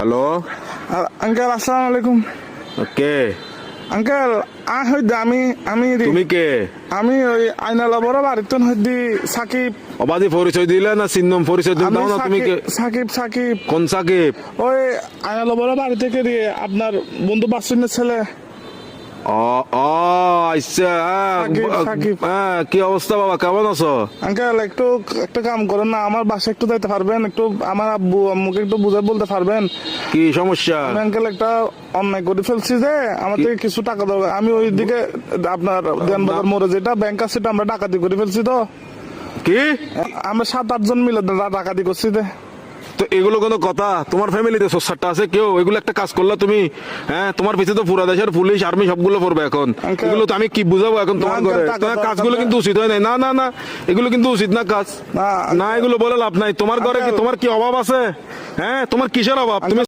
Hello. Uncle আসসালামু আলাইকুম। কে? Uncle আমি আমি তুমি কে? আমি ওই আইনালা বড় বাড়িতে হইদি সাকিব। অবাধি পরিচয় দিলে না চিহ্নম পরিচয় দিন দাও না তুমি কে? সাকিব সাকিব কোন সাকিব? ওই আইনালা বড় বাড়ি থেকে দিয়ে আপনার বন্ধু বাসুনের ছেলে। ও ও আচ্ছা। সাকিব। কি অবস্থা বাবা, কেমন আছো? আঙ্কেল একটু একটা কাম করেন না, আমার বাসায় একটু যাইতে পারবেন? একটু আমার আব্বু আম্মুকে একটু বুঝে বলতে পারবেন? কি সমস্যা? আমি আঙ্কেল একটা অন্যায় করে ফেলছি যে আমার থেকে কিছু টাকা দরকার। আমি ওই দিকে আপনার দেনবাজার মোড়ে যেটা ব্যাংক আছে সেটা আমরা ডাকাতি করে ফেলছি। তো কি? আমরা 7-8 জন মিলে ডাকাতি করছি। তো এগুলো কোনো কথা? তোমার ফ্যামিলিতে সোসারটা আছে কেউ? এগুলো একটা কাজ করলা তুমি? হ্যাঁ, তোমার পিছিয়ে তো পুরা দেশের পুলিশ আর্মি সবগুলো পড়বে এখন। Uncle, এগুলো তো আমি কি বুঝাবো এখন তোমার না, ঘরে? uncle, তোমার টাকা কাজগুলো দরকার। কিন্তু উচিত হয় নাই। না না না, এগুলো কিন্তু উচিত না কাজ। না, না, এগুলো বলে লাভ নাই। তোমার ঘরে কি Uncle, তোমার কি অভাব আছে? হ্যাঁ, তোমার কিসের অভাব? তুমি